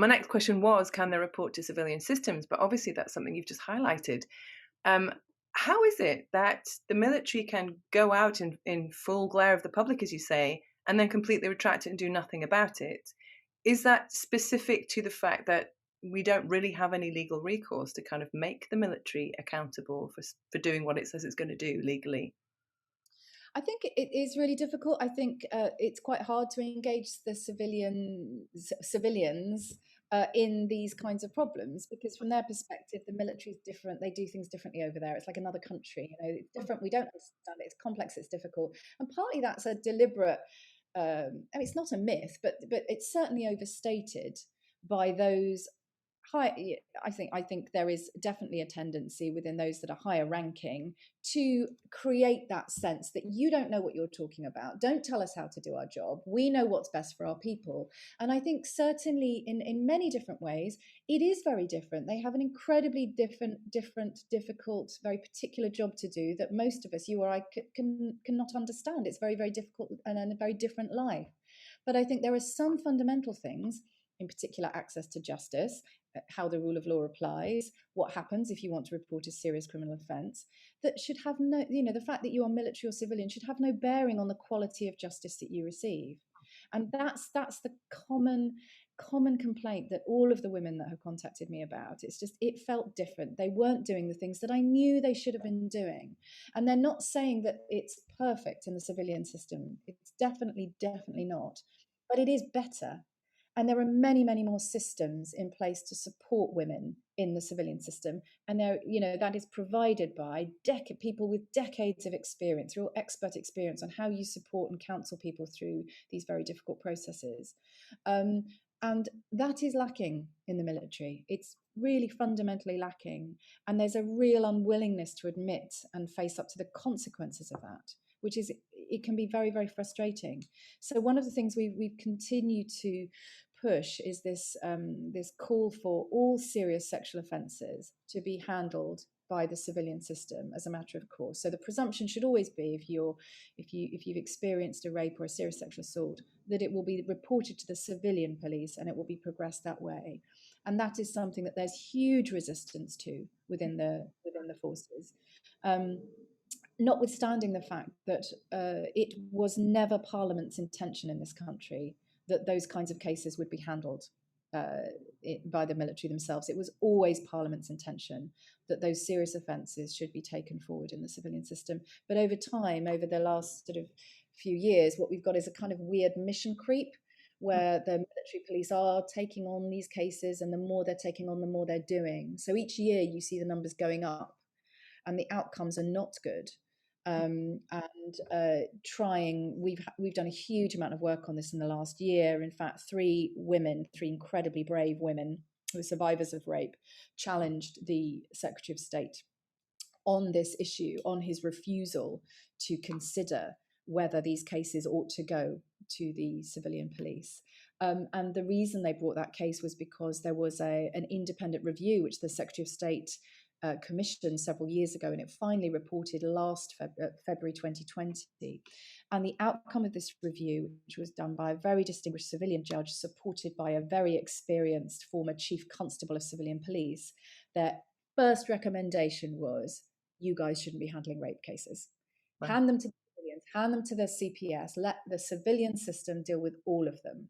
My next question was, can they report to civilian systems? But obviously that's something you've just highlighted. Um, how is it that the military can go out in full glare of the public, as you say, and then completely retract it and do nothing about it? Is that specific to the fact that we don't really have any legal recourse to kind of make the military accountable for doing what it says it's going to do legally? I think it is really difficult. I think it's quite hard to engage the civilians in these kinds of problems, because from their perspective, the military is different. They do things differently over there. It's like another country. It's different. We don't understand it. It's complex. It's difficult, and partly that's a deliberate. I mean, it's not a myth, but it's certainly overstated by those high. I think there is definitely a tendency within those that are higher ranking to create that sense that you don't know what you're talking about. Don't tell us how to do our job. We know what's best for our people. And I think certainly in many different ways, it is very different. They have an incredibly difficult, very particular job to do that most of us, you or I, cannot understand. It's very, very difficult and a very different life. But I think there are some fundamental things, in particular access to justice, how the rule of law applies, what happens if you want to report a serious criminal offence, that should have no, the fact that you are military or civilian should have no bearing on the quality of justice that you receive. And that's the common complaint that all of the women that have contacted me about. It's just, it felt different. They weren't doing the things that I knew they should have been doing. And they're not saying that it's perfect in the civilian system. It's definitely not. But it is better. And there are many, many more systems in place to support women in the civilian system. And that is provided by people with decades of experience, real expert experience on how you support and counsel people through these very difficult processes. And that is lacking in the military. It's really fundamentally lacking. And there's a real unwillingness to admit and face up to the consequences of that, which is, it can be very, very frustrating. So one of the things we've continued to push is this call for all serious sexual offences to be handled by the civilian system as a matter of course. So the presumption should always be, if you've experienced a rape or a serious sexual assault, that it will be reported to the civilian police and it will be progressed that way. And that is something that there's huge resistance to within the forces. Notwithstanding the fact that it was never Parliament's intention in this country that those kinds of cases would be handled by the military themselves. It was always Parliament's intention that those serious offences should be taken forward in the civilian system. But over time, over the last sort of few years, what we've got is a kind of weird mission creep, where the military police are taking on these cases, and the more they're taking on, the more they're doing. So each year you see the numbers going up and the outcomes are not good. We've done a huge amount of work on this in the last year. In fact, three incredibly brave women who are survivors of rape, challenged the Secretary of State on this issue, on his refusal to consider whether these cases ought to go to the civilian police. And the reason they brought that case was because there was an independent review which the Secretary of State commissioned several years ago, and it finally reported last February 2020. And the outcome of this review, which was done by a very distinguished civilian judge, supported by a very experienced former chief constable of civilian police, their first recommendation was, you guys shouldn't be handling rape cases. Right. Hand them to the civilians, hand them to the CPS, let the civilian system deal with all of them.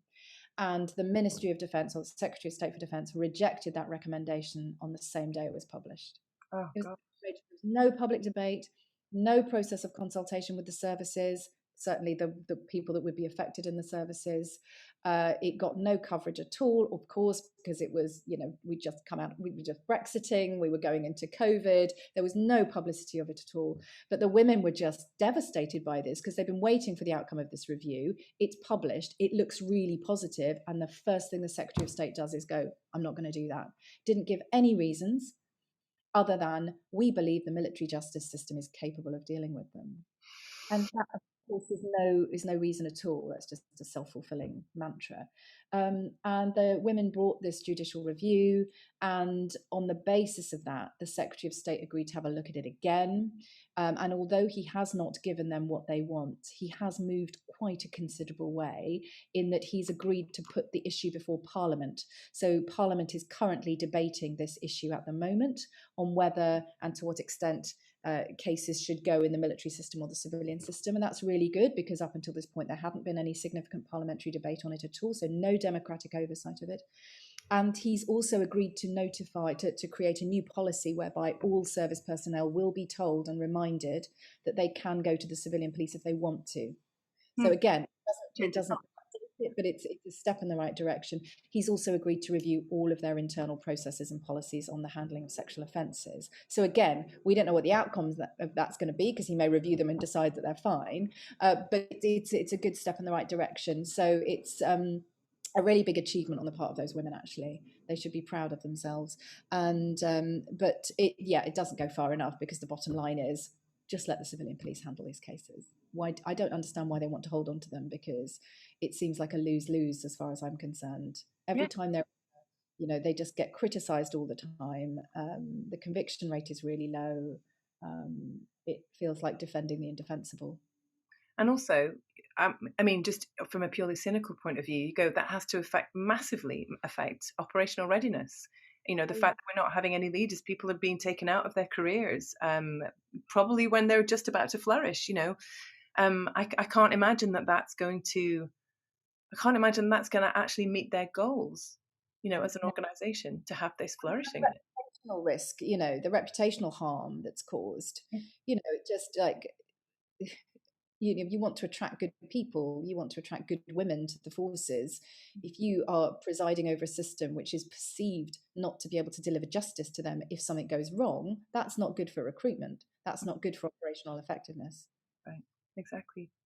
And the Ministry of Defence, or the Secretary of State for Defence, rejected that recommendation on the same day it was published. Oh, there was no public debate, no process of consultation with the services, certainly the people that would be affected in the services. It got no coverage at all, of course, because it was, we just Brexiting, we were going into COVID. There was no publicity of it at all. But the women were just devastated by this because they've been waiting for the outcome of this review. It's published, it looks really positive, and the first thing the Secretary of State does is go, I'm not going to do that. Didn't give any reasons other than, we believe the military justice system is capable of dealing with them. And that course, is no reason at all. That's just a self-fulfilling mantra. And the women brought this judicial review, and on the basis of that, the Secretary of State agreed to have a look at it again. And although he has not given them what they want, he has moved quite a considerable way in that he's agreed to put the issue before Parliament. So Parliament is currently debating this issue at the moment on whether and to what extent cases should go in the military system or the civilian system. And that's really good because up until this point, there hadn't been any significant parliamentary debate on it at all. So no democratic oversight of it. And he's also agreed to to create a new policy whereby all service personnel will be told and reminded that they can go to the civilian police if they want to. So Hmm. again, it Changes. doesn't, but it's a step in the right direction. He's also agreed to review all of their internal processes and policies on the handling of sexual offences. So again, we don't know what the outcomes of that's going to be because he may review them and decide that they're fine. But it's a good step in the right direction. So it's a really big achievement on the part of those women. Actually, they should be proud of themselves. And but it doesn't go far enough because the bottom line is just let the civilian police handle these cases. Why I don't understand why they want to hold on to them because it seems like a lose-lose as far as I'm concerned. Yeah. Every time they're, they just get criticised all the time. The conviction rate is really low. It feels like defending the indefensible. And also, I mean, just from a purely cynical point of view, you go that has to massively affect operational readiness. The Oh, fact that we're not having any leaders, people are being taken out of their careers, probably when they're just about to flourish. I can't imagine that that's going to. I can't imagine that's going to actually meet their goals. As an no. organisation, to have this flourishing. Reputational risk, the reputational harm that's caused, just like you want to attract good people, you want to attract good women to the forces. If you are presiding over a system which is perceived not to be able to deliver justice to them if something goes wrong, that's not good for recruitment. That's not good for operational effectiveness. Right. Exactly.